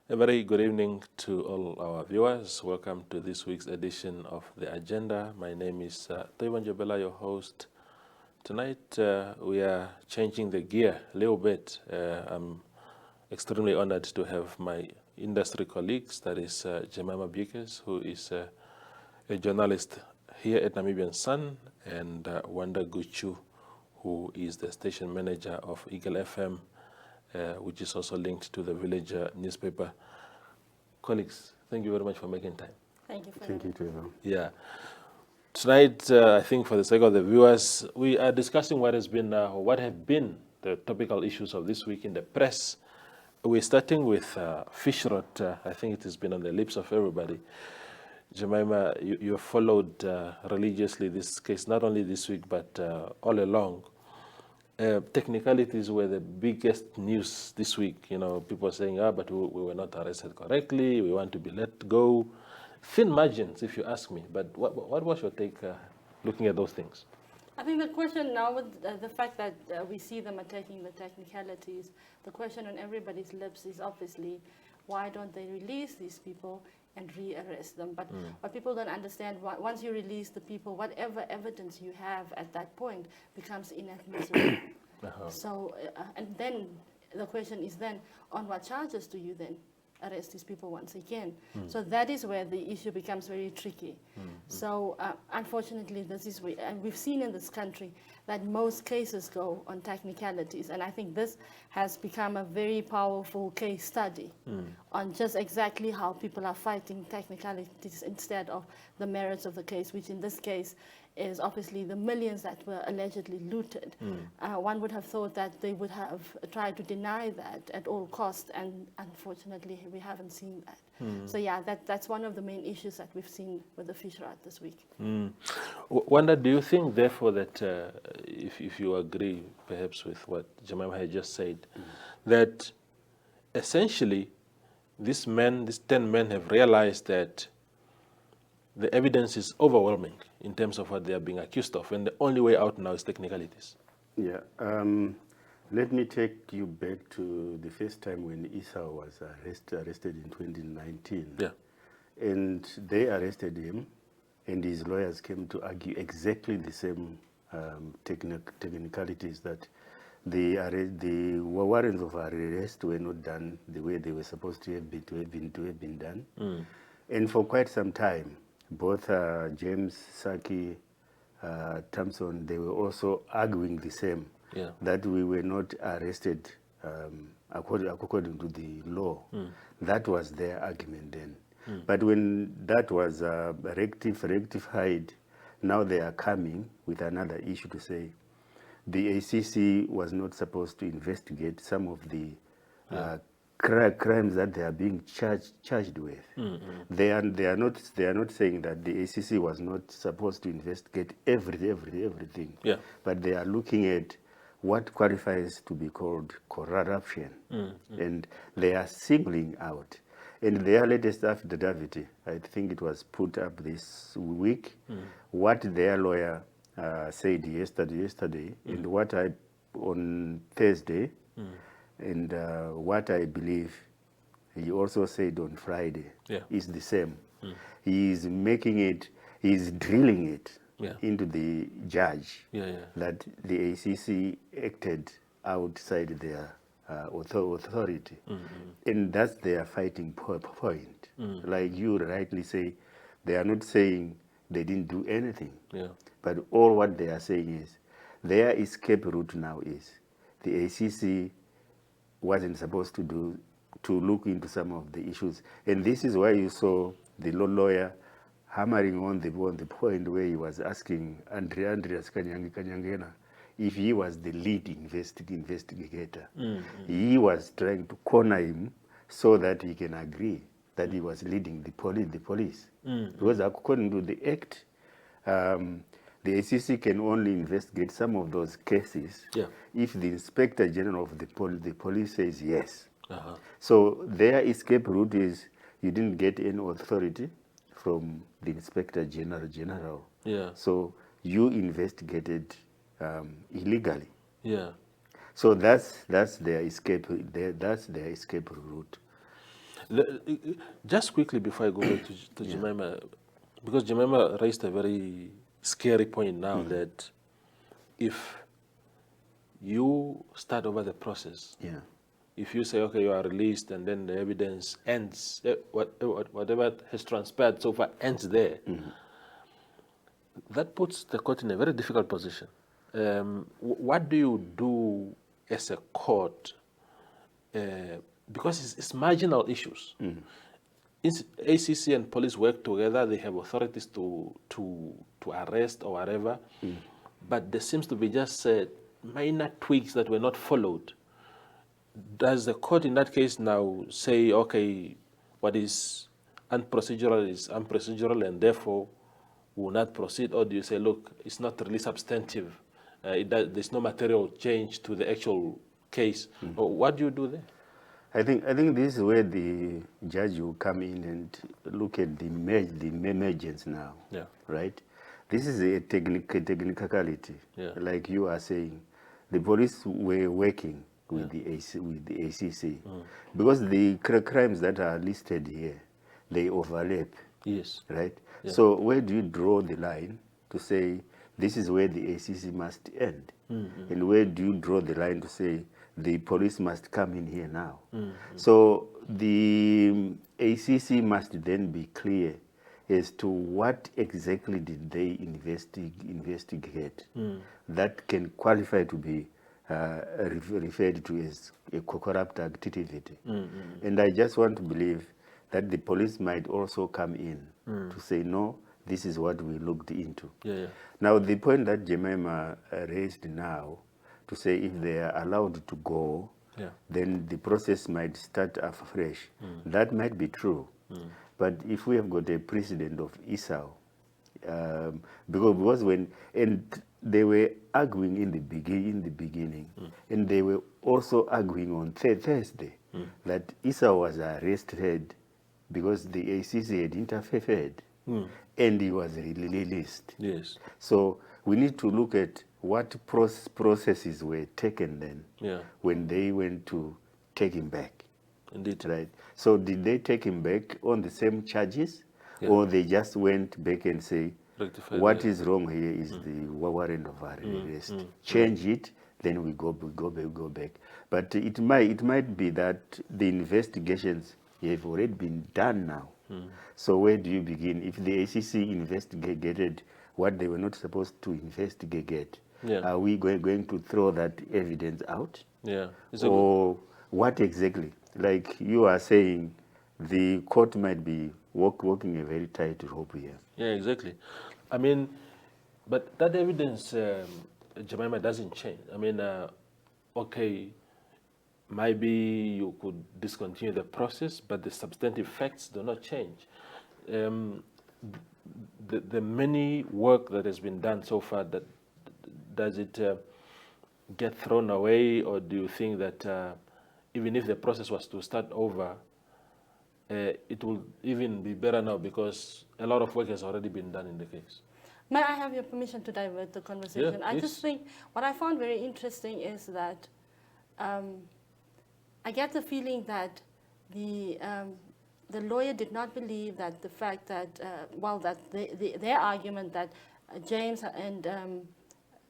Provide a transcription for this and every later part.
A very good evening to all our viewers. Welcome to this week's edition of The Agenda. My name is Toivan Jobela, your host. Tonight we are changing the gear a little bit. I'm extremely honored to have my industry colleagues, that is Jemima Beukes, who is a journalist here at Namibian Sun, and Wanda Guchu, who is the station manager of Eagle FM, which is also linked to the Village newspaper. Colleagues, thank you very much for making time. Thank you for Thank you, Trevor. Yeah. Tonight, I think for the sake of the viewers, we are discussing what have been the topical issues of this week in the press. We're starting with Fishrot. I think it has been on the lips of everybody. Jemima, you have followed religiously this case, not only this week, but all along. Technicalities were the biggest news this week. You know, people saying, but we were not arrested correctly, we want to be let go. Thin margins, if you ask me. But what was your take looking at those things? I think the question now, with the fact that we see them attacking the technicalities, the question on everybody's lips is obviously, why don't they release these people and re-arrest them? But what people don't understand, once you release the people, whatever evidence you have at that point becomes inadmissible. So, and then the question is then, on what charges do you then arrest these people once again? So that is where the issue becomes very tricky. So unfortunately, this is where, and we've seen in this country that most cases go on technicalities, and I think this has become a very powerful case study on just exactly how people are fighting technicalities instead of the merits of the case, which in this case is obviously the millions that were allegedly looted. One would have thought that they would have tried to deny that at all costs, and unfortunately we haven't seen that. So yeah, that's one of the main issues that we've seen with the Fishrot this week. Wanda, do you think therefore that, if you agree perhaps with what Jemima had just said, that essentially these 10 men have realized that the evidence is overwhelming in terms of what they are being accused of, and the only way out now is technicalities? Yeah. Let me take you back to the first time when Esau was arrested in 2019. Yeah. And they arrested him, and his lawyers came to argue exactly the same technicalities, that the warrants of arrest were not done the way they were supposed to have been done. And for quite some time, both James, Saki, Thompson, they were also arguing the same, that we were not arrested according to the law. That was their argument then. But when that was rectified, now they are coming with another issue to say the ACC was not supposed to investigate some of the crimes that they are being charged with. They are not saying that the ACC was not supposed to investigate everything. But they are looking at what qualifies to be called corruption, and they are singling out. And their latest affidavit, I think it was put up this week, what their lawyer said yesterday, and what on Thursday, and what I believe he also said on Friday is the same. He is making it, he is drilling it into the judge that the ACC acted outside their authority. And that's their fighting point. Like you rightly say, they are not saying they didn't do anything. But all what they are saying is their escape route now is the ACC wasn't supposed to look into some of the issues. And this is why you saw the lawyer hammering on the point where he was asking Andreas Kanyangena if he was the lead investigator. He was trying to corner him so that he can agree that he was leading the police. Because according to the Act, the ACC can only investigate some of those cases if the Inspector General of the police says yes. So their escape route is you didn't get any authority from the Inspector General. So you investigated illegally. Yeah. So that's their escape. That's their escape route. Just quickly before I go back to Jemima, because Jemima raised a very scary point now that if you start over the process, if you say, okay, you are released and then the evidence ends, whatever has transpired so far ends there, that puts the court in a very difficult position. What do you do as a court? Because it's marginal issues. ACC and police work together, they have authorities to arrest or whatever, but there seems to be just minor tweaks that were not followed. Does the court in that case now say, okay, what is unprocedural is unprocedural and therefore will not proceed, or do you say, look, it's not really substantive, there's no material change to the actual case? Or what do you do there? I think this is where the judge will come in and look at the emergence now, right? This is a technicality, like you are saying. The police were working with the ACC because the crimes that are listed here, they overlap. Yes. Right? Yeah. So where do you draw the line to say this is where the ACC must end? And where do you draw the line to say the police must come in here now? So the ACC must then be clear as to what exactly did they investigate that can qualify to be referred to as a corrupt activity. And I just want to believe that the police might also come in to say, no, this is what we looked into. Now, the point that Jemima raised now, to say if they are allowed to go, then the process might start afresh. That might be true. But if we have got a precedent of Esau, because when, and they were arguing in the beginning, and they were also arguing on Thursday that Esau was arrested because the ACC had interfered, and he was released. Yes. So we need to look at what processes were taken then when they went to take him back. Indeed. Right. So did they take him back on the same charges, or they just went back and say, what is wrong here is the warrant of arrest. Change it, then we go back. But it might be that the investigations have already been done now. So where do you begin? If the ACC investigated what they were not supposed to investigate, are we going to throw that evidence out? Or what exactly? Like you are saying, the court might be walking a very tight rope here. Yeah, exactly. I mean, but that evidence, Jemima, doesn't change. I mean, okay, maybe you could discontinue the process, but the substantive facts do not change. The many work that has been done so far, does it get thrown away, or do you think that even if the process was to start over, it will even be better now because a lot of work has already been done in the case? May I have your permission to divert the conversation? I just think what I found very interesting is that I get the feeling that the lawyer did not believe that the fact that, their argument that James and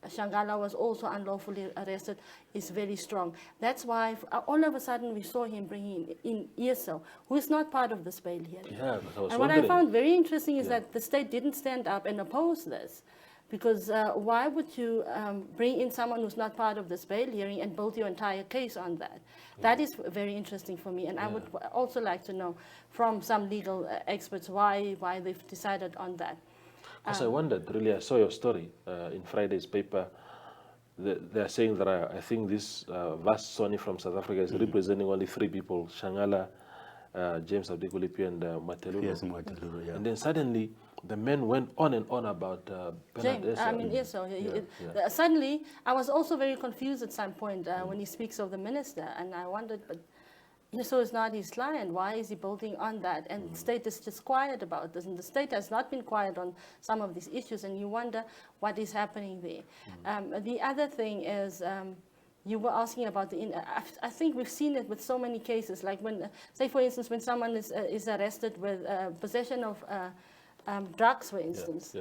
Shangala was also unlawfully arrested is very strong. That's why all of a sudden we saw him bringing in Esau, who is not part of this bail hearing. Yeah, and what I found very interesting is that the state didn't stand up and oppose this. Because why would you bring in someone who's not part of this bail hearing and build your entire case on that? That is very interesting for me. And I would also like to know from some legal experts why they've decided on that. Because I wondered, really, I saw your story in Friday's paper. They're saying that I think this vast Sony from South Africa is representing only 3 people, Shangala, James Abdikulipi, and Matelulu. Yes, Matelulu, And then suddenly, the men went on and on about James, Esau. Suddenly, I was also very confused at some point when he speaks of the minister, and I wondered, but Esau is not his client. Why is he building on that? And the state is just quiet about this, and the state has not been quiet on some of these issues, and you wonder what is happening there. The other thing is you were asking about I think we've seen it with so many cases, like when, say for instance, when someone is arrested with possession of drugs, for instance.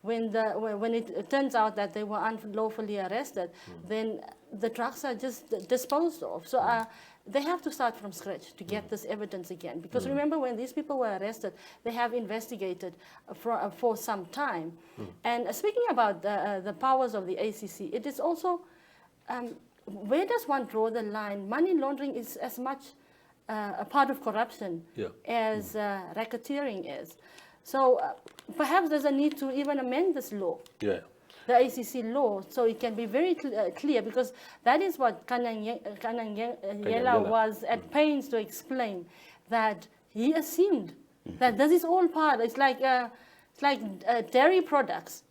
When it turns out that they were unlawfully arrested, then the drugs are just disposed of. So they have to start from scratch to get this evidence again. Because remember, when these people were arrested, they have investigated for some time. And speaking about the powers of the ACC, it is also, where does one draw the line? Money laundering is as much a part of corruption as racketeering is. So perhaps there's a need to even amend this law, the ACC law, so it can be very clear, because that is what Kanyangela was at pains to explain, that he assumed that this is all part. It's like dairy products.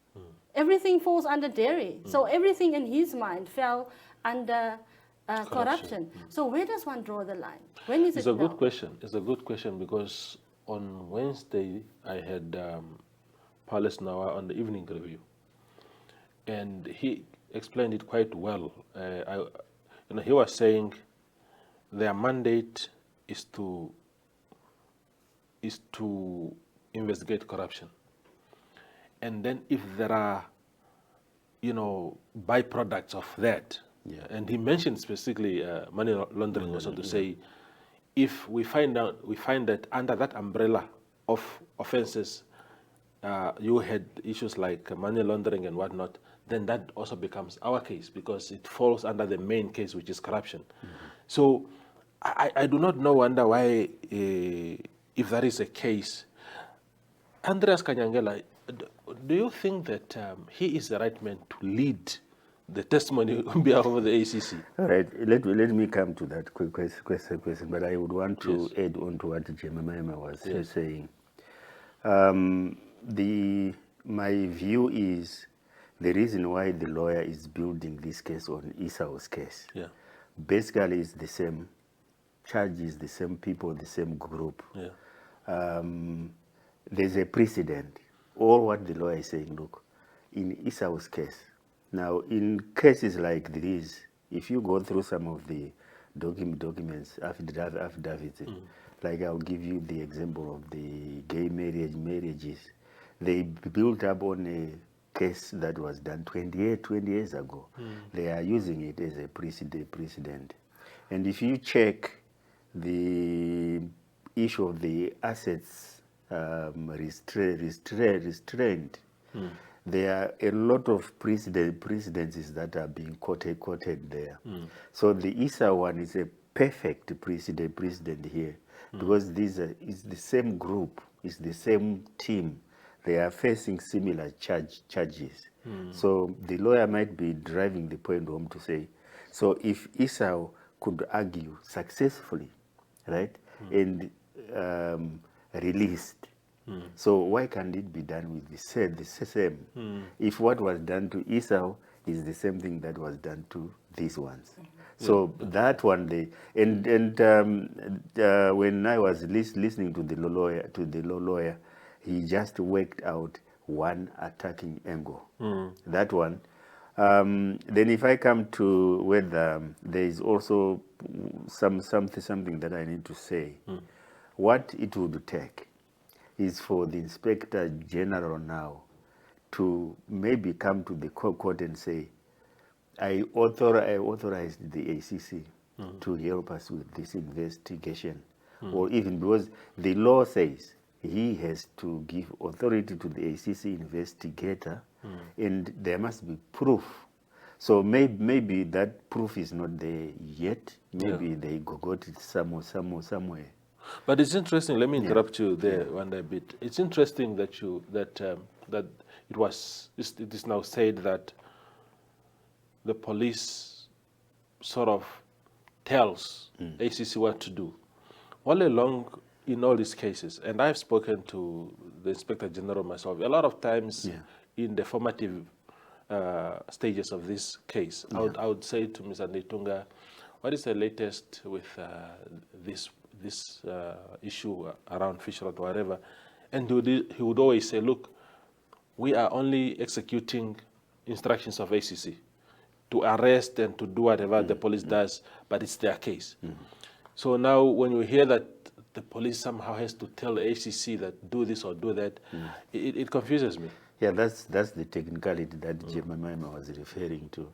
Everything falls under dairy. So everything in his mind fell under corruption. So where does one draw the line? When is it's a good question. It's a good question, because on Wednesday, I had Palace Nawa on the evening review, and he explained it quite well. He was saying their mandate is to investigate corruption, and then if there are, byproducts of that, and he mentioned specifically money laundering, also to say, if we find that under that umbrella of offenses, you had issues like money laundering and whatnot, then that also becomes our case, because it falls under the main case, which is corruption. So I do not wonder why, if that is a case, Andreas Kanyangela, do you think that he is the right man to lead the testimony on behalf of the ACC? All right, let me come to that quick question, but I would want to add on to what Jemima was saying. My view is the reason why the lawyer is building this case on Esau's case. Basically, it's the same charges, the same people, the same group. There's a precedent. All what the lawyer is saying, look, in Esau's case, now, in cases like this, if you go through some of the documents, affidavits, like I'll give you the example of the gay marriages, they built up on a case that was done 20 years ago. They are using it as a precedent. And if you check the issue of the assets restraint, there are a lot of precedences that are being quoted there. So the Esau one is a perfect precedent here, because these is the same group, it's the same team. They are facing similar charges. So the lawyer might be driving the point home to say, so if Esau could argue successfully, right, and released, so why can't it be done with the same? If what was done to Esau is the same thing that was done to these ones. So that one day, and when I was listening to the lawyer, he just worked out one attacking angle. That one. Then if I come to whether there is also something that I need to say, what it would take is for the Inspector General now to maybe come to the court and say, I authorized the ACC to help us with this investigation. Or even because the law says he has to give authority to the ACC investigator, and there must be proof. So maybe that proof is not there yet. Maybe they got it somewhere. But it's interesting. Let me interrupt you there one bit. It's interesting that it is now said that the police sort of tells ACC what to do. All along in all these cases, and I've spoken to the Inspector General myself, a lot of times in the formative stages of this case, I would say to Mr. Netunga, what is the latest with this issue around Fishrot or whatever? And he would always say, look, we are only executing instructions of ACC. to arrest and to do whatever the police does, but it's their case. So now when you hear that the police somehow has to tell the ACC that do this or do that, it confuses me. Yeah, that's the technicality that Jemima was referring to.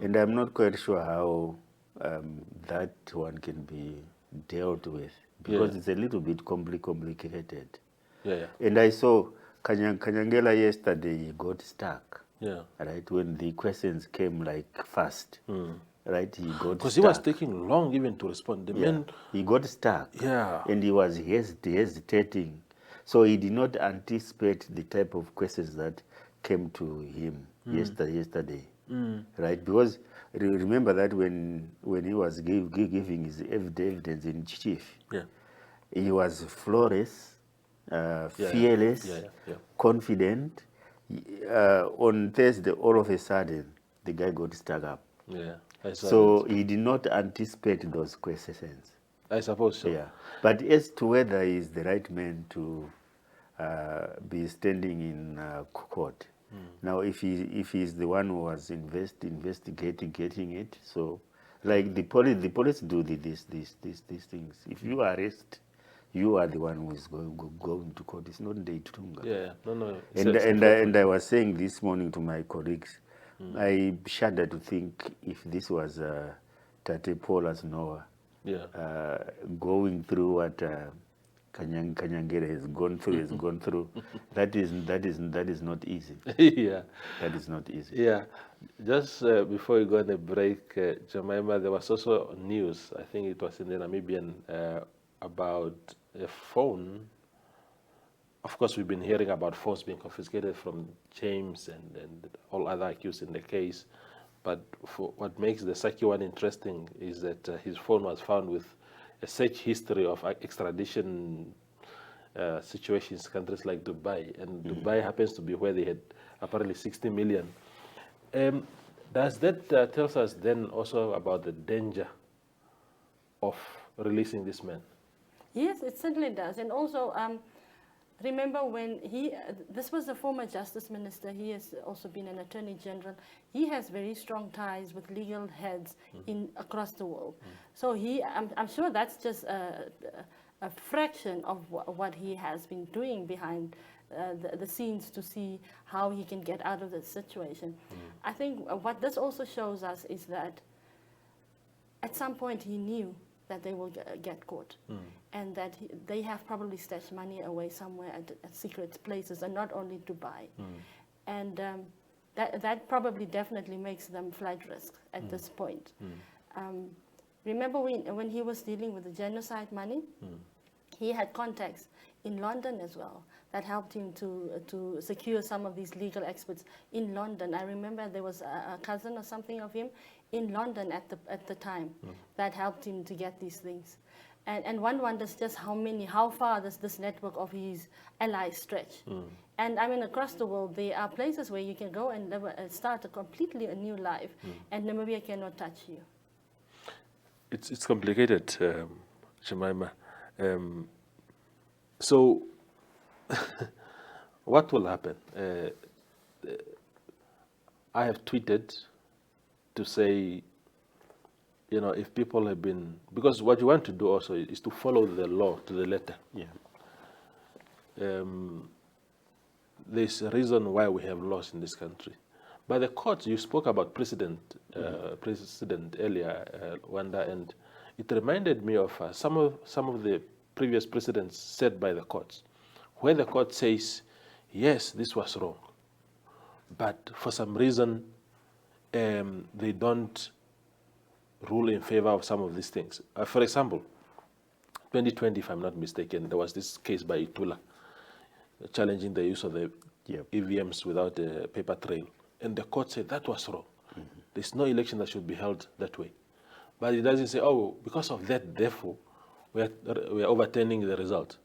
And I'm not quite sure how that one can be dealt with, because it's a little bit complicated. And I saw Kanyangela yesterday, he got stuck. Right, when the questions came like fast. Right, he got stuck. Because he was taking long even to respond. The man, he got stuck. And he was hesitating. So he did not anticipate the type of questions that came to him yesterday. Right, because remember that when he was giving his evidence in chief, he was flawless, fearless, confident. On Thursday, all of a sudden, the guy got stuck up. So he did not anticipate those questions. I suppose so. But as to whether he is the right man to be standing in court, now if he's the one who was investigating it, so like the police do these things. If you arrest, you are the one who is going to court. It's not the Itunga. And I was saying this morning to my colleagues, I shudder to think if this was Tate Paulus Noah going through what Kanyangere has gone through. That is not easy. That is not easy. Just before we go on a break, Jemima, there was also news, I think it was in the Namibian, about a phone. Of course, we've been hearing about phones being confiscated from James and all other accused in the case. But for what makes the Saki one interesting is that his phone was found with a search history of extradition situations, countries like Dubai. And Dubai happens to be where they had apparently 60 million. Does that tell us then also about the danger of releasing this man? Yes, it certainly does. And also, remember when this was the former justice minister, he has also been an attorney general. He has very strong ties with legal heads across the world. So I'm sure that's just a fraction of what he has been doing behind the scenes to see how he can get out of the situation. I think what this also shows us is that at some point he knew that they will get caught, and that they have probably stashed money away somewhere at secret places, and not only Dubai. And that probably definitely makes them flight risk at this point. Remember when he was dealing with the genocide money, he had contacts in London as well that helped him to secure some of these legal experts in London. I remember there was a cousin or something of him in London at the time that helped him to get these things. And one wonders just how far does this network of his allies stretch? And I mean, across the world, there are places where you can go and live, start a completely new life, and Namibia cannot touch you. It's complicated, Jemima. So, what will happen? I have tweeted to say, you know, if people have been, because what you want to do also is to follow the law to the letter. There's a reason why we have laws in this country. By the courts, you spoke about President earlier, Wanda, and it reminded me of some of the previous precedents set by the courts, where the court says, yes, this was wrong, but for some reason they don't rule in favor of some of these things. For example, 2020, if I'm not mistaken, there was this case by Itula challenging the use of the EVMs without a paper trail. And the court said that was wrong. There's no election that should be held that way. But it doesn't say, oh, because of that, therefore, we are overturning the result.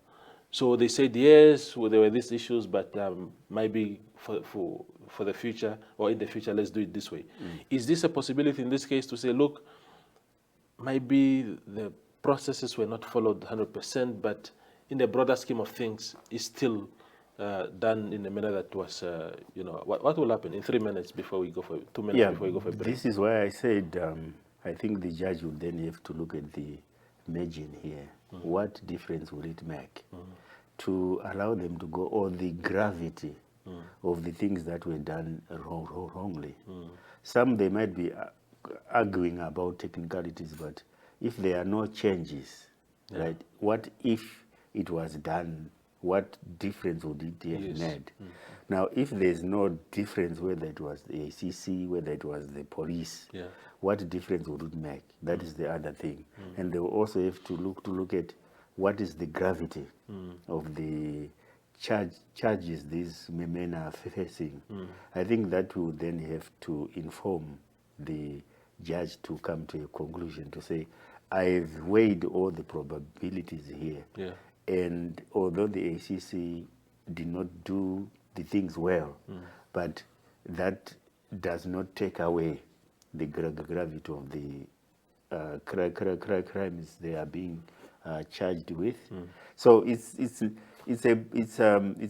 So they said, yes, well, there were these issues, but maybe for the future, or in the future, let's do it this way. Is this a possibility in this case to say, look, maybe the processes were not followed 100%, but in the broader scheme of things, it's still done in a manner that was, what will happen in 3 minutes before we go for 2 minutes before we go for a break? This is why I said I think the judge will then have to look at the margin here. What difference will it make to allow them to go, or the gravity of the things that were done wrongly? Some they might be arguing about technicalities, but if there are no changes, right? What if it was done? What difference would it have made? Now, if there's no difference, whether it was the ACC, whether it was the police, what difference would it make? That is the other thing. And they will also have to look at what is the gravity of the charges these men are facing. I think that will then have to inform the judge to come to a conclusion to say, I've weighed all the probabilities here. And although the ACC did not do the things well, but that does not take away the gravity of the crimes they are being charged with. So it's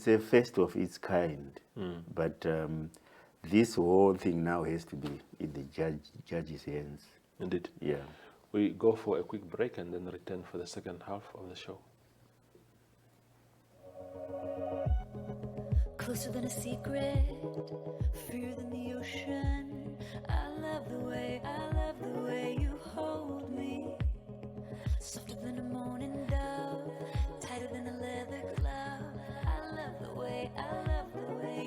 a first of its kind. But this whole thing now has to be in the judge's hands. Indeed. Yeah. We go for a quick break and then return for the second half of the show. Closer than a secret, freer than the ocean. I love the way you hold me. Softer than a morning dove, tighter than a leather glove. I love the way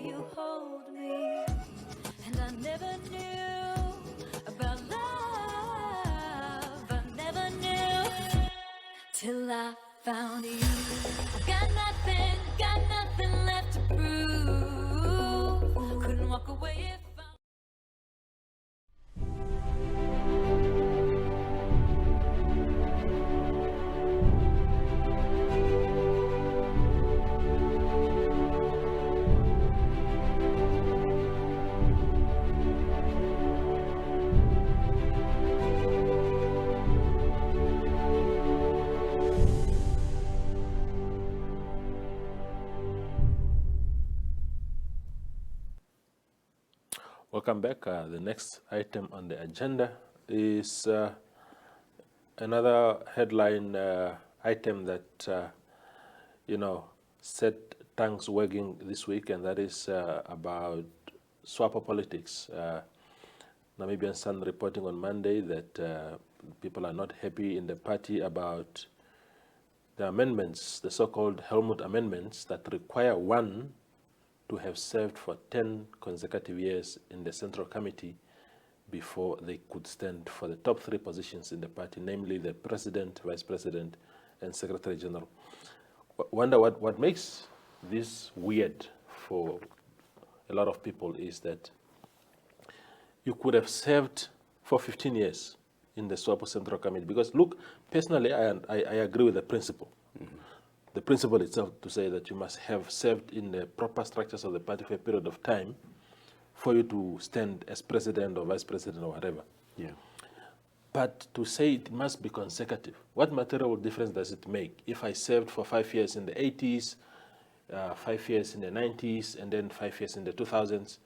you hold me. And I never knew about love, I never knew till I found you. Got nothing left to prove. Couldn't walk away if Welcome back. The next item on the agenda is another headline item that, set tongues wagging this week, and that is about Swapo politics. Namibian Sun reporting on Monday that people are not happy in the party about the amendments, the so-called Helmut amendments that require one to have served for 10 consecutive years in the Central Committee before they could stand for the top 3 positions in the party, namely the President, Vice President, and Secretary General. Wonder what makes this weird for a lot of people is that you could have served for 15 years in the Swapo Central Committee. Because look, personally, I agree with the principle. The principle itself to say that you must have served in the proper structures of the party for a period of time for you to stand as president or vice president or whatever. Yeah. But to say it must be consecutive, what material difference does it make if I served for 5 years in the 80s, 5 years in the 90s, and then 5 years in the 2000s?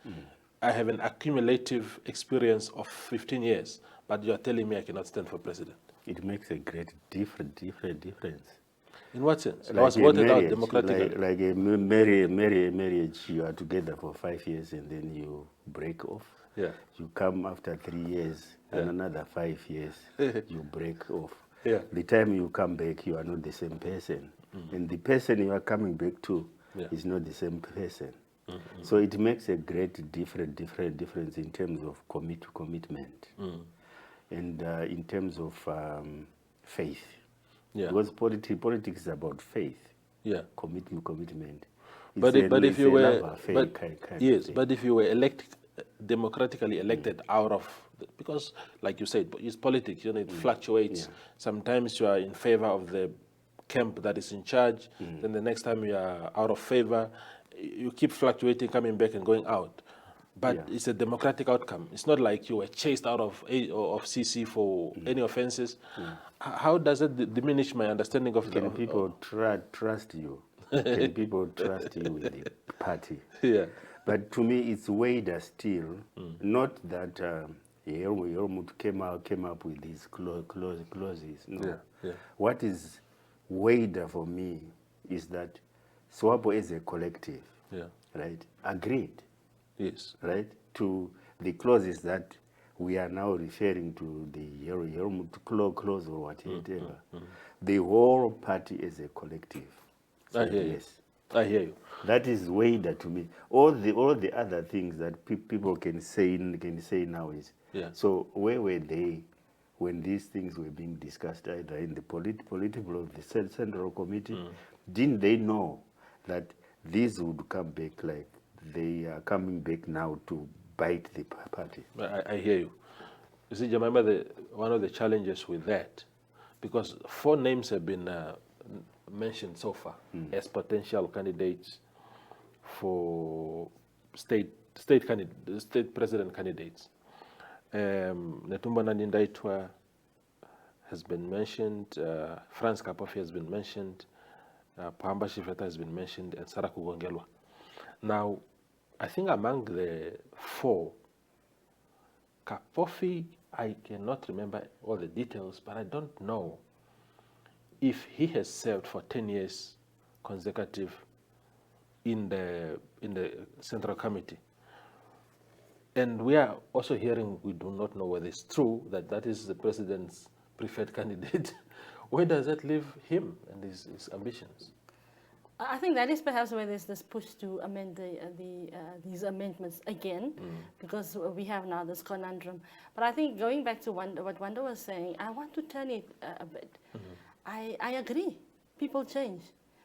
I have an accumulative experience of 15 years, but you are telling me I cannot stand for president. It makes a great difference. In what sense? Like I was voted out democratically. Like a marriage, you are together for 5 years and then you break off. Yeah. You come after 3 years and another 5 years, you break off. Yeah. The time you come back, you are not the same person. And the person you are coming back to is not the same person. So it makes a great difference in terms of commitment and in terms of faith. Yeah. Because politics is about faith. Yeah. Commitment. But if you were, but if you were democratically elected out of, because like you said, it's politics. It fluctuates. Yeah. Sometimes you are in favor of the camp that is in charge. Then the next time you are out of favor. You keep fluctuating, coming back and going out. But it's a democratic outcome. It's not like you were chased out of CC for any offenses. How does it diminish my understanding of Can people trust you? Can people trust you with the party? Yeah. But to me, it's wider still. Not that Helmut came up with these clauses. No. Yeah, yeah. What is wider for me is that Swapo as a collective, Yeah. right, agreed, Yes. right, to the clauses that we are now referring to, the Helmut clause or whatever. The whole party as a collective I said hear you. yes. I hear you. That is wider to me. All the other things that people can say now is, Yeah. so where were they when these things were being discussed either in the political of the central committee? Didn't they know that these would come back like they are coming back now to bite the party? I hear you. You see, Jemima, one of the challenges with that, because 4 names have been mentioned so far as potential candidates for state president candidates. Netumbo Nandi-Ndaitwah has been mentioned, Franz Kapofi has been mentioned, Pamba Shifeta has been mentioned, and Sarah Kugongelwa. Now, I think among the 4, Kapofi, I cannot remember all the details, but I don't know if he has served for 10 years consecutive in the Central Committee. And we are also hearing, we do not know whether it's true, that is the president's preferred candidate. Where does that leave him and his ambitions? I think that is perhaps where there's this push to amend these amendments again, because we have now this conundrum. But I think going back to what Wanda was saying, I want to turn it a bit. I agree, people change.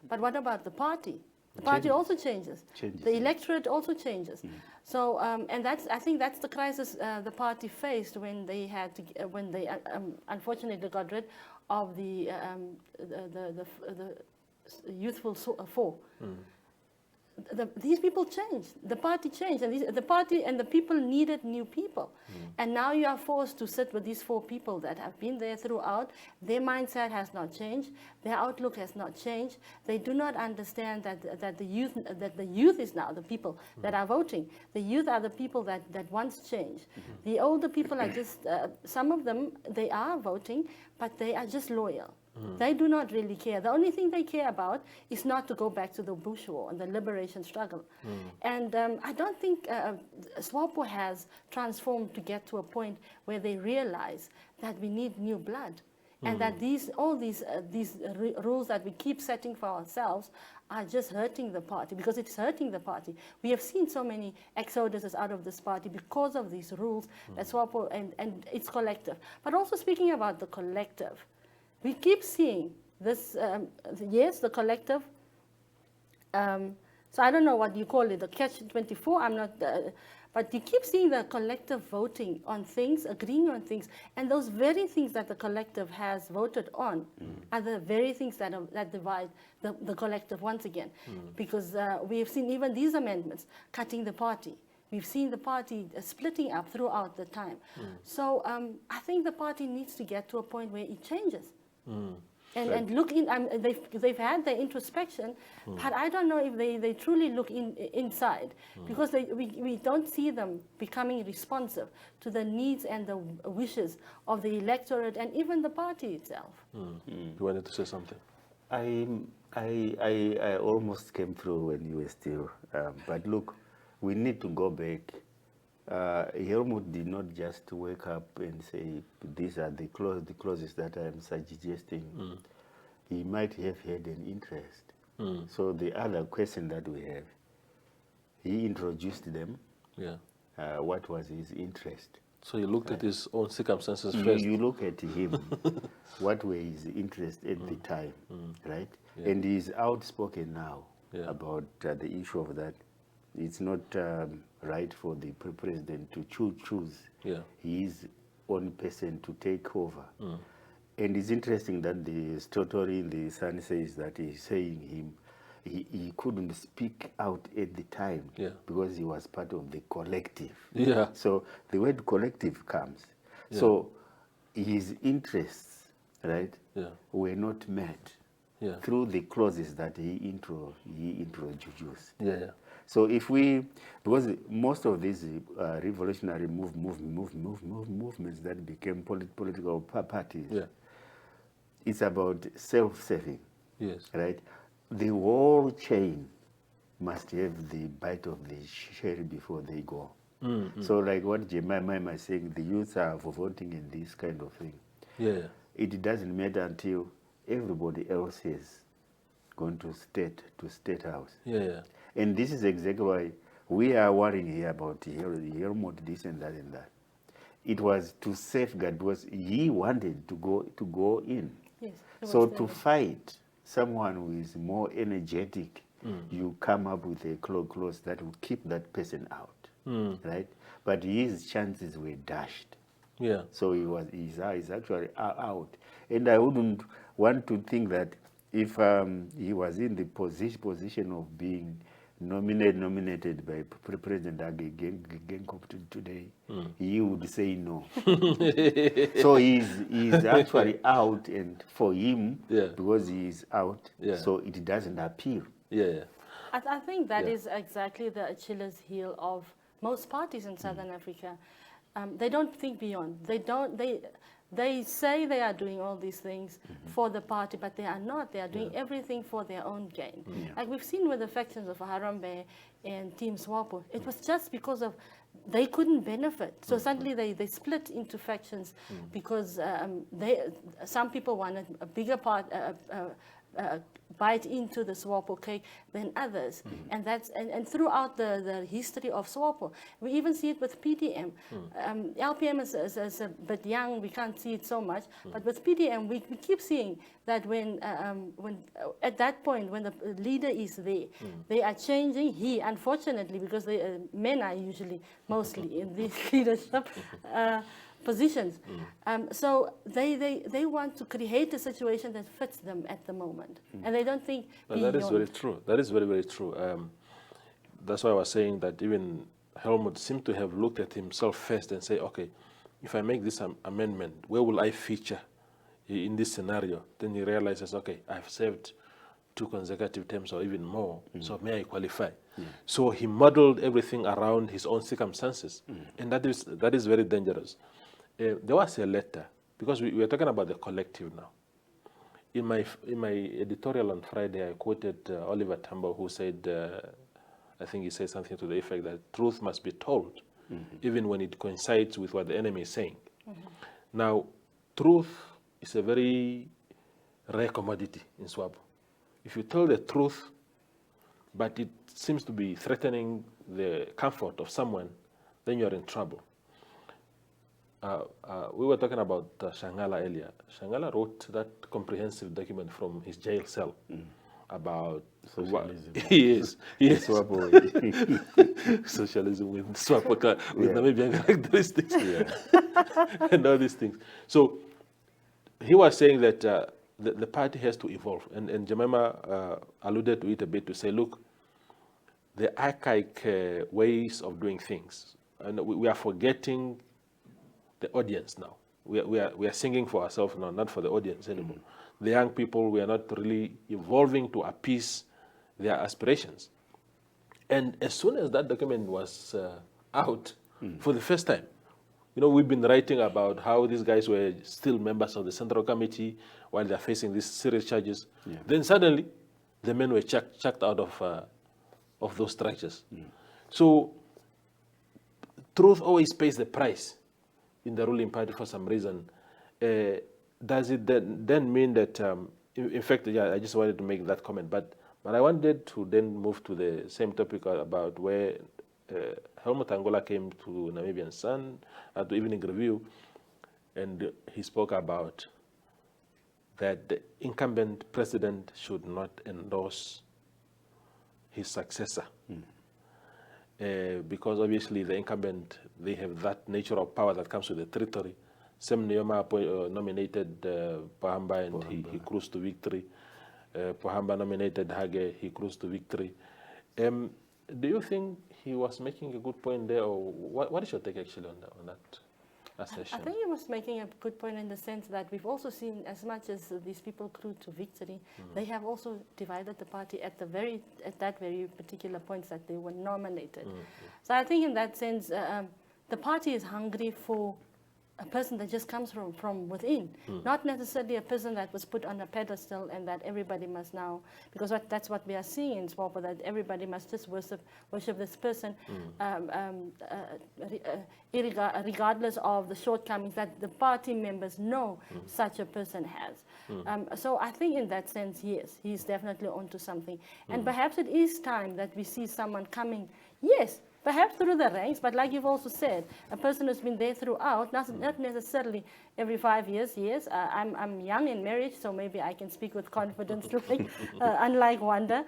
But what about the party? The party also changes. The electorate also changes. So, and I think that's the crisis the party faced when they had to, when they unfortunately got rid of the youthful 4. These people changed. The party changed, and the party and the people needed new people. And now you are forced to sit with these 4 people that have been there throughout. Their mindset has not changed. Their outlook has not changed. They do not understand that the youth is now the people that are voting. The youth are the people that wants change. The older people are just some of them, they are voting, but they are just loyal. They do not really care. The only thing they care about is not to go back to the Bush War and the liberation struggle. And I don't think Swapo has transformed to get to a point where they realize that we need new blood. And that all these rules that we keep setting for ourselves are just hurting the party, because it's hurting the party. We have seen so many exoduses out of this party because of these rules that Swapo and its collective. But also speaking about the collective, we keep seeing this, yes, the collective, so I don't know what you call it, the catch-24, I'm not, but you keep seeing the collective voting on things, agreeing on things, and those very things that the collective has voted on are the very things that divide the collective once again. Because we have seen even these amendments cutting the party. We've seen the party splitting up throughout the time. So I think the party needs to get to a point where it changes. And look in, they've had their introspection, but I don't know if they truly look inside, because we don't see them becoming responsive to the needs and the wishes of the electorate and even the party itself. You wanted to say something? I almost came through when you were still, but look, we need to go back. Helmut did not just wake up and say, these are the clauses that I am suggesting. He might have had an interest. So the other question that we have, he introduced them. Yeah. What was his interest? So he looked at his own circumstances first. You look at him, what were his interests at the time, right? Yeah. And he's outspoken now about the issue of that. It's not right for the president to choose his own person to take over. And it's interesting that the story in the Sun says that he's saying he couldn't speak out at the time because he was part of the collective. So the word collective comes. So his interests, right, were not met. through the clauses that he introduced. Yeah. So if we, because most of these revolutionary movements that became political parties, it's about self-serving. Yes. Right? The whole chain must have the bite of the cherry before they go. So like what Jemima is saying, the youth are voting in this kind of thing. Yeah. It doesn't matter until everybody else is going to state house. Yeah. And this is exactly why we are worrying here about Helmut, this and that and that. It was to safeguard, because he wanted to go in. Yes. So to fight someone who is more energetic, you come up with a clause that will keep that person out, right? But his chances were dashed. Yeah. So he's actually out. And I wouldn't want to think that if he was in the position of being nominated by President Hage Geingob today, he would say no. So he's actually out, and for him, because he is out, so it doesn't appeal. Yeah. I think that is exactly the Achilles heel of most parties in Southern Africa. They don't think beyond. They say they are doing all these things for the party, but they are not. They are doing everything for their own gain. Like we've seen with the factions of Harambee and Team Swapo, it was just because of they couldn't benefit. So suddenly they split into factions because some people wanted a bigger part, bite into the Swapo cake than others. And that's and throughout the history of Swapo. We even see it with PDM. LPM is a bit young, we can't see it so much, but with PDM we keep seeing that when at that point when the leader is there, they are changing. Unfortunately, because men are usually mostly in these leadership positions. So they want to create a situation that fits them at the moment. And they don't think beyond. That is very true. That is very, very true. That's why I was saying that even Helmut seemed to have looked at himself first and say, okay, if I make this amendment, where will I feature in this scenario? Then he realizes, okay, I've served 2 consecutive terms or even more, so may I qualify? So he modeled everything around his own circumstances. And that is very dangerous. There was a letter, because we are talking about the collective now. In my editorial on Friday, I quoted Oliver Tambo, who said, I think he said something to the effect that truth must be told, even when it coincides with what the enemy is saying. Now, truth is a very rare commodity in Swapo. If you tell the truth, but it seems to be threatening the comfort of someone, then you're in trouble. We were talking about Shangala earlier. Shangala wrote that comprehensive document from his jail cell about socialism. Yes. Swapo. Socialism with Swapo, with Namibian characteristics, and all these things. So he was saying that the party has to evolve, and Jemima alluded to it a bit to say, look, the archaic ways of doing things, and we are forgetting the audience now. We are singing for ourselves now, not for the audience anymore. The young people, we are not really evolving to appease their aspirations. And as soon as that document was out for the first time, we've been writing about how these guys were still members of the Central Committee while they're facing these serious charges. Then suddenly, the men were chucked out of those structures. So, truth always pays the price in the ruling party for some reason. Does it then mean that, in fact, I just wanted to make that comment, but I wanted to then move to the same topic about where Helmut Angola came to Namibian Sun at the evening review, and he spoke about that the incumbent president should not endorse his successor. Because obviously the incumbent, they have that nature of power that comes with the territory. Sam Nujoma nominated Pohamba and he cruised to victory. Pohamba nominated Hage, he cruised to victory. Do you think he was making a good point there, or what is your take actually on that? assertion. I think he was making a good point in the sense that we've also seen, as much as these people grew to victory, they have also divided the party at that very particular point that they were nominated. So I think in that sense, the party is hungry for a person that just comes from within, not necessarily a person that was put on a pedestal and that everybody must now, because that's what we are seeing in Swapo, that everybody must just worship this person, regardless of the shortcomings that the party members know such a person has. So I think in that sense, yes, he's definitely onto something. And perhaps it is time that we see someone coming, yes, perhaps through the ranks, but like you've also said, a person who's been there throughout, not necessarily every 5 years. Yes, I'm young in marriage, so maybe I can speak with confidence, unlike Wanda.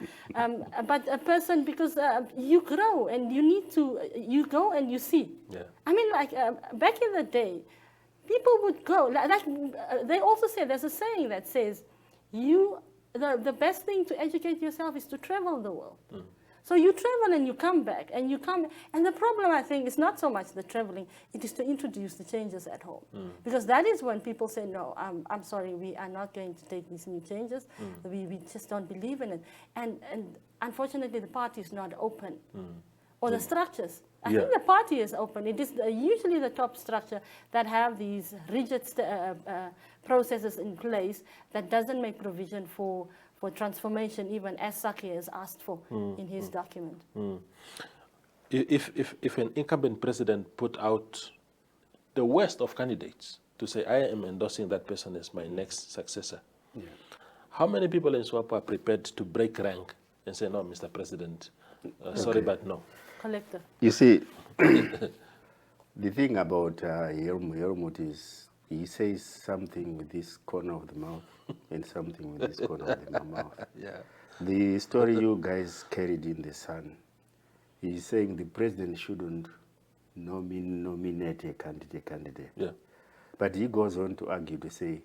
But a person, because you grow and you need to, you go and you see. Yeah. I mean, like back in the day, people would go, they also say, there's a saying that says, the best thing to educate yourself is to travel the world. So you travel and you come back, and the problem, I think, is not so much the traveling, it is to introduce the changes at home. Because that is when people say, no, I'm sorry, we are not going to take these new changes, we just don't believe in it. And unfortunately, the party is not open. Or the structures. I think the party is open. It is usually the top structure that have these rigid processes in place that doesn't make provision for transformation, even as Saki has asked for in his document. If an incumbent president put out the worst of candidates to say, I am endorsing that person as my next successor, how many people in Swapo are prepared to break rank and say, no, Mr. President, sorry, but no? Collective. You see, the thing about Helmut is he says something with this corner of the mouth and something with this corner of the mouth. Yeah. The story you guys carried in the Sun, he's saying the president shouldn't nominate a candidate. Yeah. But he goes on to argue to say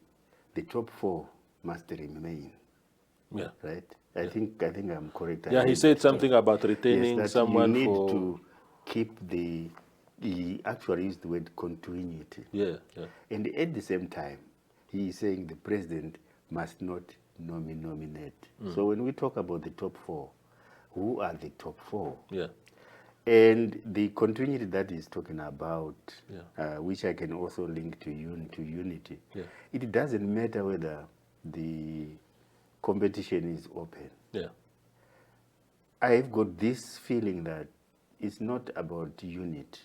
the top 4 must remain. Yeah. Right? I think I'm correct. Yeah, he said something about retaining that someone you need for... to keep he actually used the word continuity. Yeah, yeah. And at the same time, he is saying the president must not nominate. So when we talk about the top 4, who are the top 4? Yeah. And the continuity that he's talking about, which I can also link to unity, it doesn't matter whether the competition is open. Yeah. I've got this feeling that it's not about unit.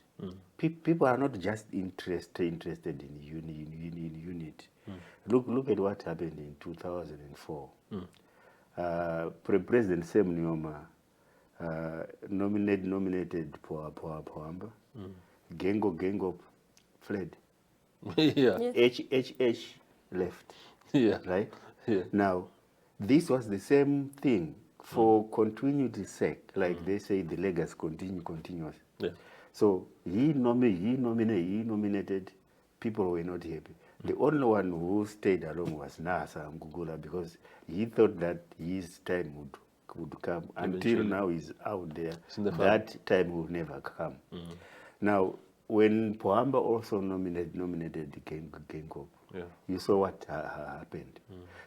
People are not just interested in unity. Look at what happened in 2004. President Sam Nyoma nominated Pohamba. Geingob fled. Yeah. HH left. Yeah. Right? Yeah. Now, this was the same thing for continuity's sake, like they say the legacy continuous. Yeah. So he nominated, people were not happy. The only one who stayed along was Nasa Mgugula, because he thought that his time would come. Until now he's out there. That time will never come. Now, when Pohamba also nominated Geingob, you saw what happened.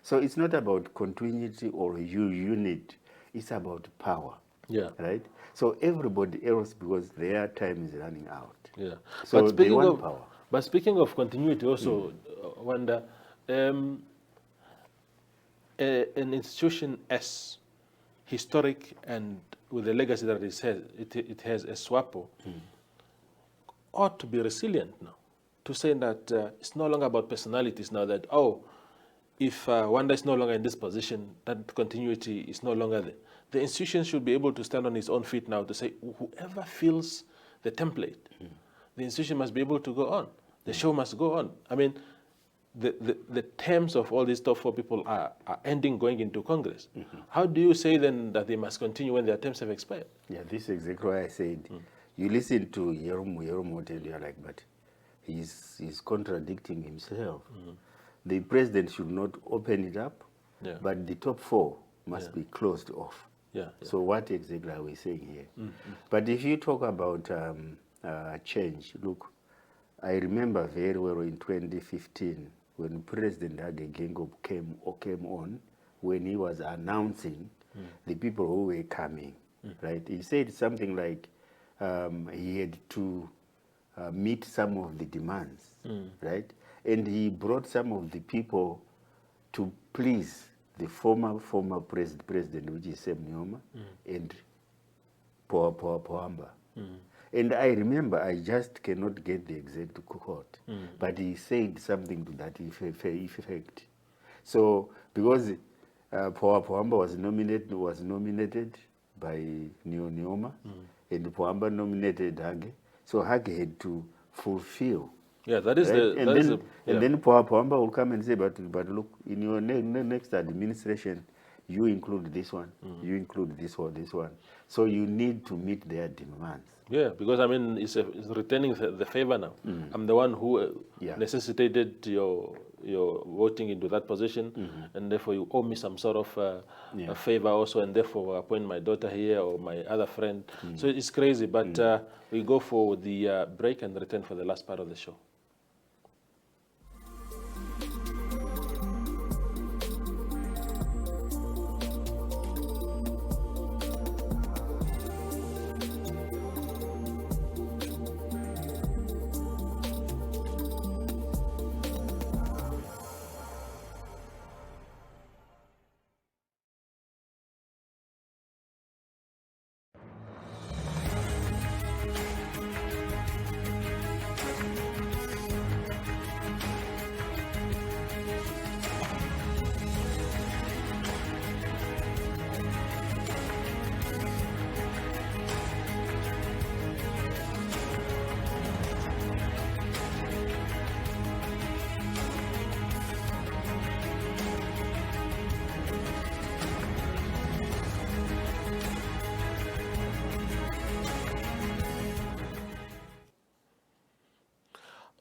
So it's not about continuity or unit. It's about power. Yeah. Right? So everybody else, because their time is running out. Yeah. So but speaking they want of power. But speaking of continuity, also, Wanda, an institution as historic and with the legacy that it has as Swapo ought to be resilient now. To say that it's no longer about personalities now, that, if Wanda is no longer in this position, that continuity is no longer there. The institution should be able to stand on its own feet now to say, whoever fills the template, the institution must be able to go on. The show must go on. I mean, the terms of all these top 4 people are ending going into Congress. How do you say then that they must continue when their terms have expired? Yeah, this is exactly why I said, you listen to Helmut and you're like, but he's contradicting himself. The president should not open it up, but the top 4 must be closed off. So what exactly are we saying here? But if you talk about change, look, I remember very well in 2015 when President Hage Geingob came on, when he was announcing the people who were coming, right? He said something like he had to meet some of the demands, right? And he brought some of the people to please the former president, which is Jemima, and Pohamba. And I remember, I just cannot get the exact quote, but he said something to that effect. So, because Pohamba was nominated by Nyoma, and Pohamba nominated Hage, so Hage had to fulfill. Yeah, that is right? And then Pohamba will come and say, but look, in your next administration, you include this one, you include this one. So you need to meet their demands. Yeah, because I mean, it's returning the favor now. I'm the one who necessitated your voting into that position, and therefore you owe me some sort of a favor also, and therefore appoint my daughter here or my other friend. So it's crazy, but we go for the break and return for the last part of the show.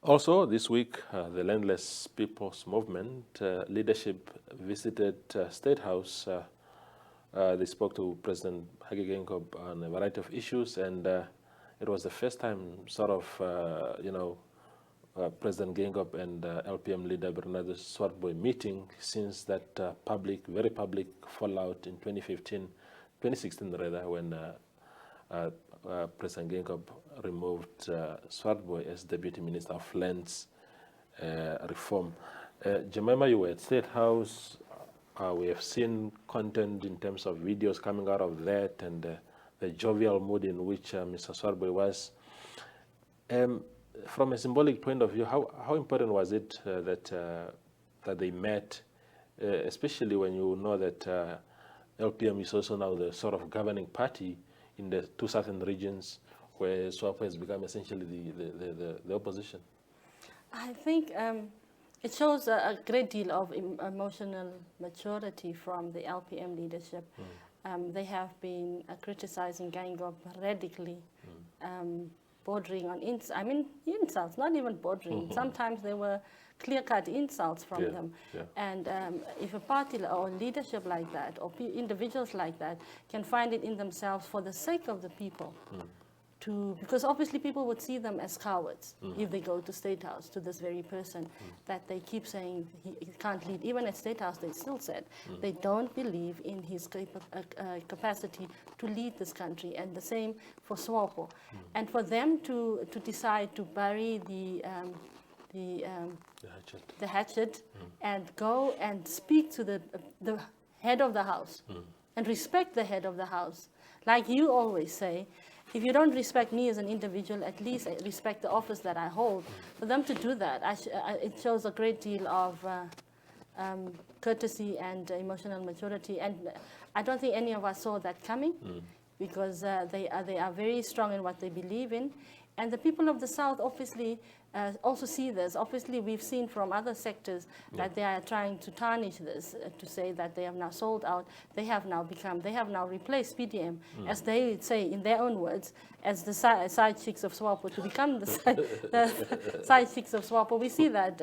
Also, this week, the Landless People's Movement leadership visited State House. They spoke to President Hage Geingob on a variety of issues, and it was the first time, sort of, President Geingob and LPM leader Bernardo Swapo meeting since that very public fallout in 2016 rather, when President Geingob removed Swapo as Deputy Minister of Lands Reform. Jemima, you were at State House. We have seen content in terms of videos coming out of that, and the jovial mood in which Mr. Swapo was. From a symbolic point of view, how important was it that they met, especially when you know that LPM is also now the sort of governing party in the two southern regions, where Swapo has become essentially the opposition? I think it shows a great deal of emotional maturity from the LPM leadership. They have been criticizing Geingob radically, bordering on insults, not even bordering. Sometimes there were clear-cut insults from them. And if a party or leadership like that, or individuals like that, can find it in themselves for the sake of the people, because obviously people would see them as cowards if they go to State House, to this very person that they keep saying he can't lead. Even at State House, they still said they don't believe in his capacity to lead this country, and the same for Swapo. And for them to decide to bury the hatchet and go and speak to the head of the house and respect the head of the house. Like you always say, if you don't respect me as an individual, at least respect the office that I hold. For them to do that, it shows a great deal of courtesy and emotional maturity. And I don't think any of us saw that coming, because they are very strong in what they believe in. And the people of the South obviously also see this. Obviously, we've seen from other sectors that they are trying to tarnish this, to say that they have now sold out. They have now replaced PDM, as they say in their own words, as the side chicks of Swapo, to become the side chicks of Swapo. We see that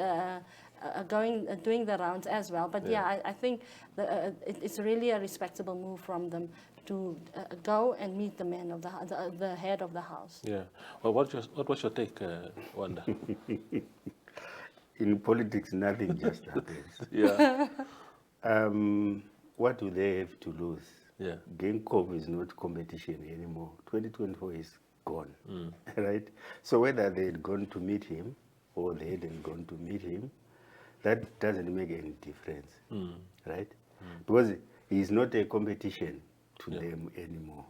doing the rounds as well. But I think it's really a respectable move from them to go and meet the man of the head of the house. Yeah. Well, what was your take, Wanda? In politics, nothing just happens. Yeah. What do they have to lose? Yeah. Geingob is not competition anymore. 2024 is gone, right? So whether they had gone to meet him or they hadn't gone to meet him, that doesn't make any difference, right? Because he's not a competition to them anymore.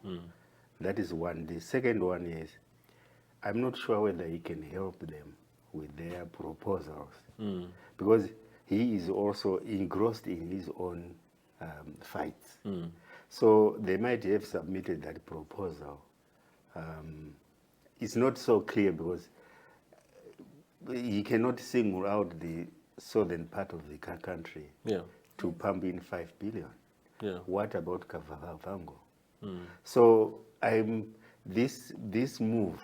That is one. The second one is, I'm not sure whether he can help them with their proposals, because he is also engrossed in his own fights. So they might have submitted that proposal. It's not so clear because he cannot single out the southern part of the country to pump in 5 billion. Yeah. What about Kavavango? So this move,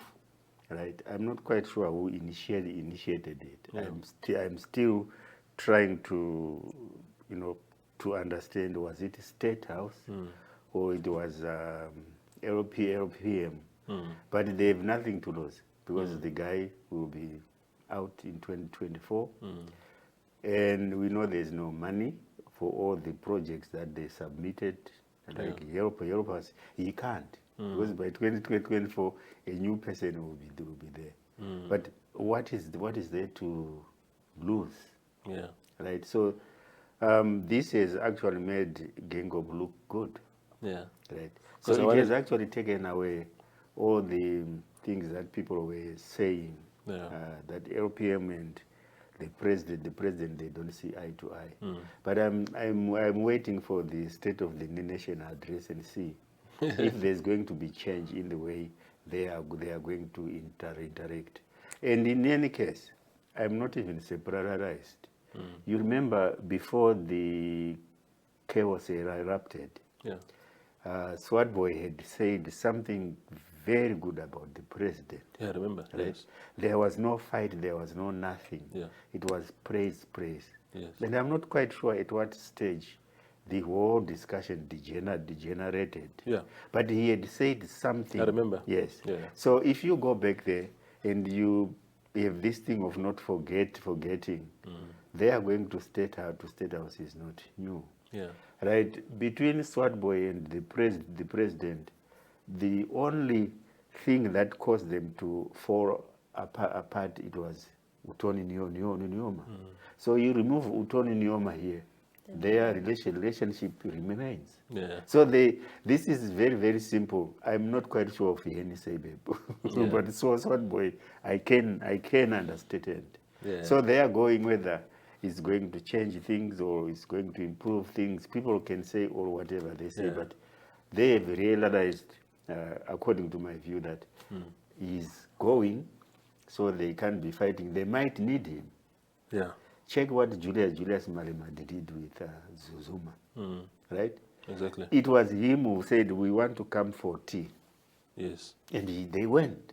right? I'm not quite sure who initiated it. Yeah. I'm still trying to, to understand, was it State House or it was LPM? But they have nothing to lose because the guy will be out in 2024, and we know there's no money for all the projects that they submitted. Like help us, he can't, because by 2024 a new person will be there. But what is there to lose? Yeah. Right. So this has actually made Geingob look good. Yeah. Right. So it has actually taken away all the things that people were saying, that LPM and the president, they don't see eye to eye. But I'm waiting for the State of the Nation address and see if there's going to be change in the way they are going to interact. And in any case, I'm not even surprised. You remember before the chaos erupted, Swapo had said something very good about the president. Yeah, I remember. Right? Yes. There was no fight, there was no nothing. Yeah. It was praise. Yes. And I'm not quite sure at what stage the whole discussion degenerated. Yeah. But he had said something. I remember. Yes. Yeah. So if you go back there and you have this thing of not forgetting, they are going to State House. To State House is not new. Yeah. Right? Between Swapo and the president, the only thing that caused them to fall apart, it was Utoni Nyoma. So you remove Utoni Nyoma here, their relationship remains. Yeah. So this is very, very simple. I'm not quite sure of Yeni Sebe, but Swapo, I can understand. Yeah. So they are going whether it's going to change things or it's going to improve things. People can say or whatever they say, but they have realized, according to my view, that he's going, so they can't be fighting. They might need him. Yeah. Check what Julius Malema did with Zuma, right? Exactly. It was him who said, we want to come for tea. Yes. And they went.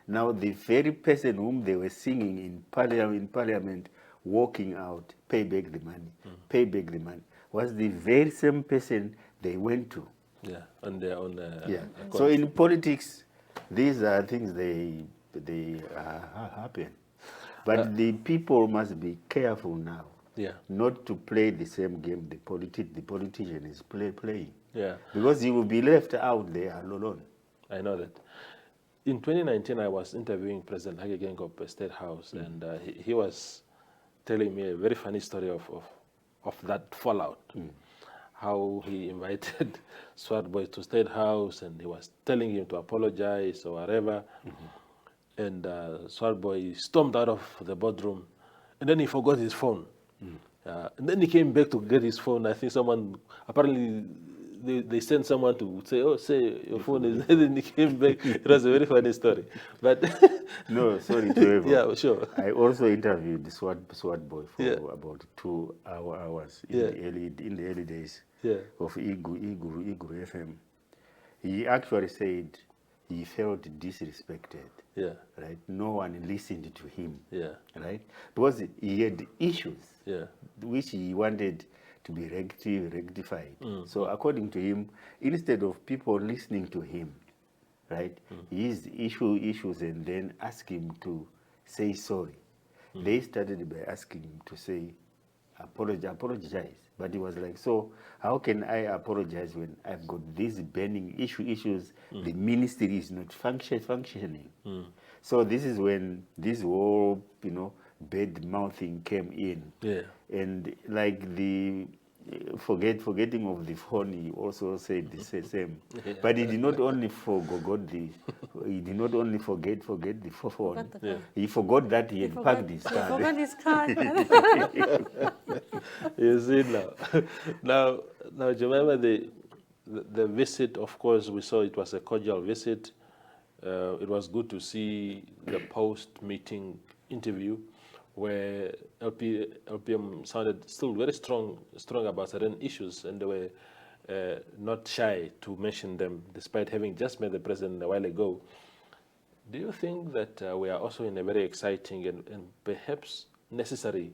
Now, the very person whom they were singing in parliament, walking out, pay back the money, was the very same person they went to. Yeah, on their own. So in politics, these are things they happen. But the people must be careful now. Yeah. Not to play the same game the politician is playing. Yeah. Because he will be left out there alone. I know that. In 2019, I was interviewing President Hage Geingob at State House, and he was telling me a very funny story of that fallout. How he invited Swapo to State House, and he was telling him to apologize or whatever. And Swapo stormed out of the boardroom, and then he forgot his phone. And then he came back to get his phone. I think someone, apparently, they sent someone to say, "Oh, say your phone is." And then he came back. It was a very funny story. But no, sorry to ever. Yeah, sure. I also interviewed the Swapo for about 2 hours in the early days of Iguru FM. He actually said he felt disrespected. Yeah. Right? No one listened to him. Yeah. Right? Because he had issues which he wanted to be rectified. So according to him, instead of people listening to him, right, his issues and then ask him to say sorry, they started by asking him to say apologize. But he was like, so how can I apologize when I've got these burning issues? The ministry is not functioning. So this is when this whole, bad mouthing came in. Yeah. And like the forgetting of the phone, he also said the same. Yeah. But he did not only he did not only forget the phone. Yeah. He forgot that he had packed his car. He forgot his car. You see now, Jemima, the visit, of course, we saw it was a cordial visit. It was good to see the post-meeting interview where LPM sounded still very strong about certain issues, and they were not shy to mention them, despite having just met the president a while ago. Do you think that we are also in a very exciting and perhaps necessary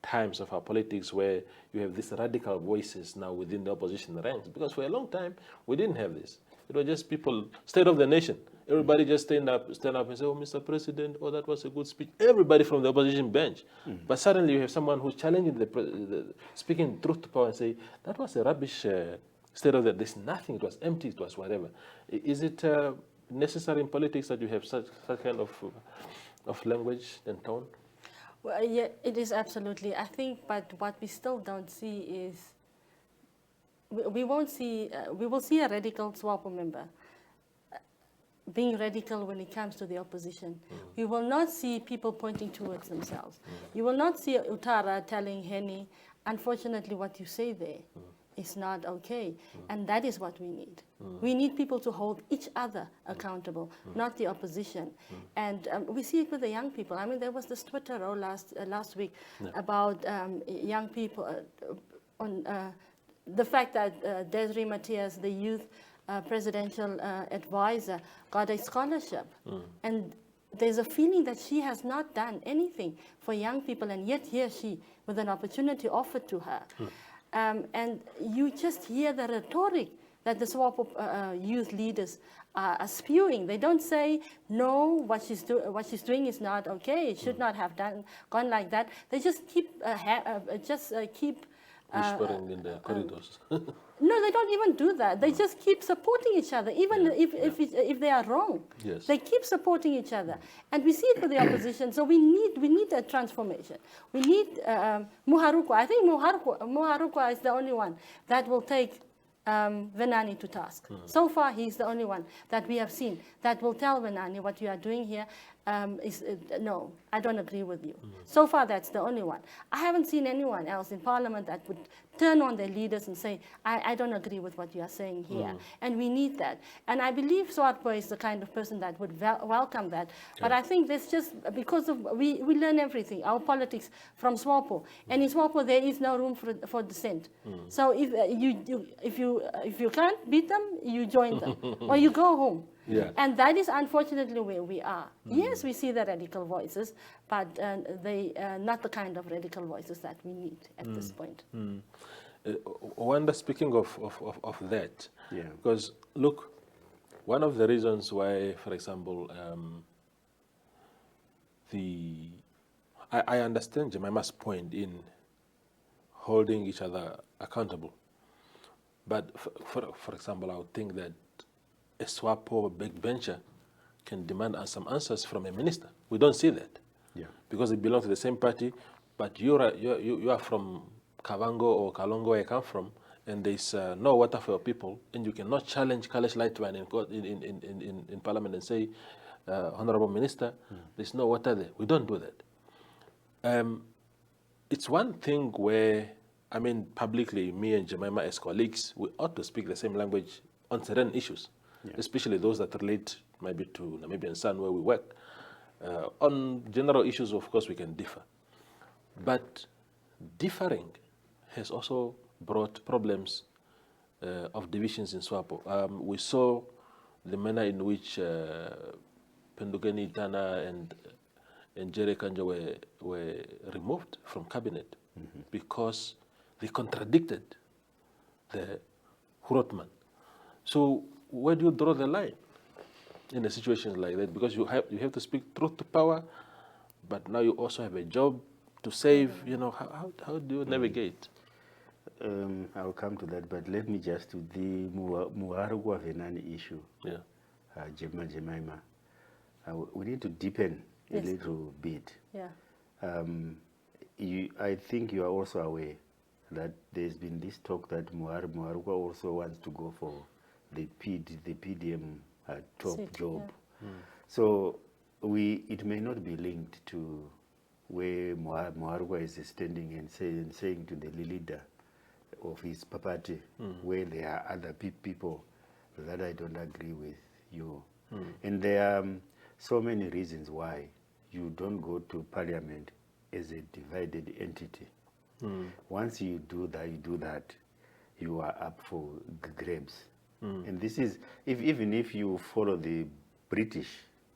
times of our politics where you have these radical voices now within the opposition ranks? Because for a long time, we didn't have this. It was just people, state of the nation. Everybody just stand up and say, oh, Mr. President, oh, that was a good speech. Everybody from the opposition bench. But suddenly you have someone who's challenging speaking truth to power and say, that was a rubbish state of the, there's nothing, it was empty, it was whatever. Is it necessary in politics that you have such kind of language and tone? Well, yeah, it is absolutely. I think, but what we still don't see is, we will see a radical Swapo member being radical when it comes to the opposition. We will not see people pointing towards themselves. You will not see Utara telling Henny, unfortunately what you say there is not okay. And that is what we need. We need people to hold each other accountable, not the opposition. And we see it with the young people. I mean, there was this Twitter roll last week about young people on the fact that Desiree Matias, the youth presidential advisor, got a scholarship. And there's a feeling that she has not done anything for young people, and yet here she, with an opportunity offered to her. And you just hear the rhetoric that the Swapo youth leaders are spewing. They don't say, no, what she's doing is not okay. It should not have gone like that. They just keep whispering in the corridors. No, they don't even do that. They just keep supporting each other, even if they are wrong. Yes. They keep supporting each other, and we see it with the opposition. So we need a transformation. We need Muharukwa. I think Muharukwa is the only one that will take Venani to task. So far, he's the only one that we have seen that will tell Venani, what you are doing here no, I don't agree with you. So far, that's the only one. I haven't seen anyone else in Parliament that would turn on their leaders and say, I don't agree with what you are saying here. And we need that. And I believe Swapo is the kind of person that would welcome that. But I think there's just, because of, we learn everything, our politics, from Swapo. And in Swapo, there is no room for dissent. So if you can't beat them, you join them. Or you go home. Yeah. And that is unfortunately where we are. Yes, we see the radical voices, but they are not the kind of radical voices that we need at this point. Wanda, speaking of that, because look, one of the reasons why, for example, I understand Jemima's point in holding each other accountable, but for example, I would think that a Swapo backbencher can demand some answers from a minister. We don't see that, because they belong to the same party. But you are from Kavango or Kalongo, where I come from, and there's no water for your people, and you cannot challenge Kalesh Lightwine in Parliament and say, Honorable Minister, there's no water there. We don't do that. It's one thing where, I mean, publicly, me and Jemima as colleagues, we ought to speak the same language on certain issues. Especially those that relate maybe to Namibian Sun where we work. On general issues, of course, we can differ. But differing has also brought problems of divisions in Swapo. We saw the manner in which Pendugeni Tana and Jerry Kanja were removed from cabinet because they contradicted the Hurotman. So where do you draw the line in a situation like that? Because you have to speak truth to power, but now you also have a job to save. You know, how do you navigate? I'll come to that, but let me just do the Muharugwa Venani issue. Yeah. Jemima. We need to deepen a little bit. Yeah. I think you are also aware that there's been this talk that Muharugwa also wants to go for the PDM top job. Yeah. So it may not be linked to where Muharugwa is standing and saying to the leader of his party, where there are other people that I don't agree with you. And there are so many reasons why you don't go to parliament as a divided entity. Once you do that, you are up for grabs. And this is, even if you follow the British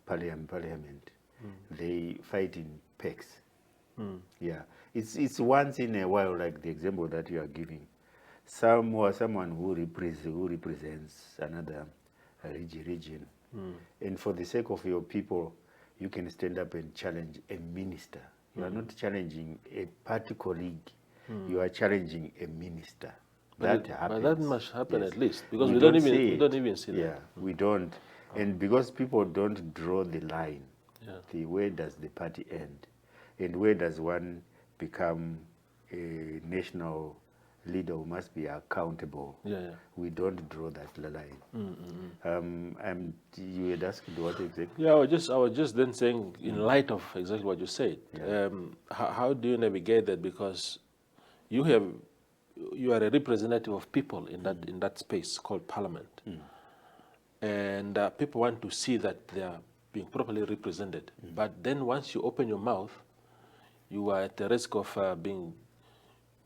parliament, they fight in packs. Yeah, it's once in a while, like the example that you are giving. Someone who represents another region, and for the sake of your people, you can stand up and challenge a minister. You are not challenging a party colleague. You are challenging a minister. But happens. that must happen at least, because we don't don't even see that. Yeah, we don't. And because people don't draw the line, where does the party end? And where does one become a national leader who must be accountable? We don't draw that line. You had asked what exactly? Yeah, I was just then saying, in light of exactly what you said, how do you navigate that? Because you are a representative of people in that space called parliament, and people want to see that they are being properly represented. But then once you open your mouth, you are at the risk of being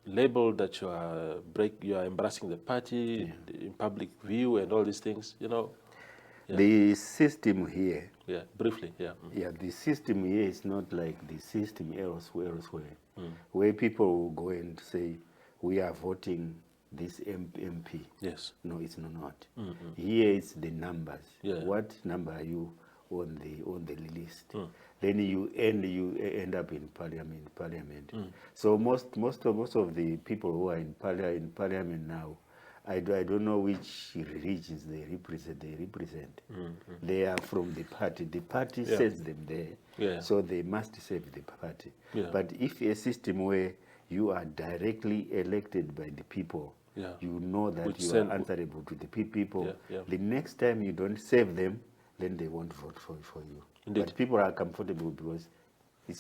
labeled that you are embracing the party in public view and all these things. You know. The system here. Yeah, briefly. Yeah. Yeah, the system here is not like the system elsewhere, where people will go and say, we are voting this MP. Yes. No, it's not. Here it's the numbers. What number are you on the list? Then you end up in parliament. So most of the people who are in parliament now, I don't know which regions they represent. They are from the party. The party sends them there, so they must serve the party. But if a system where you are directly elected by the people, you know that you are answerable to the people. The next time you don't serve them, then they won't vote for you. Indeed. But people are comfortable because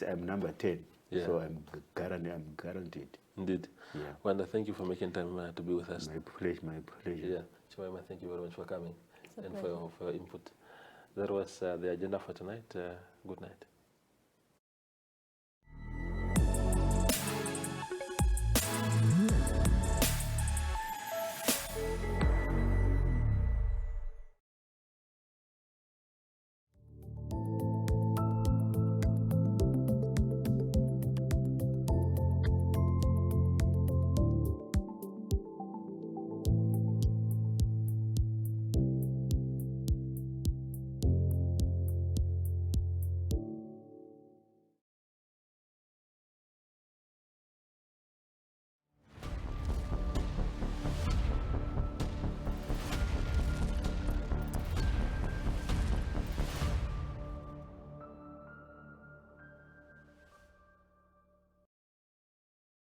I'm number 10, so I'm guaranteed. Indeed. Yeah. Wanda, thank you for making time to be with us. My pleasure. Yeah. Jemima, thank you very much for coming and for your input. That was the agenda for tonight. Good night.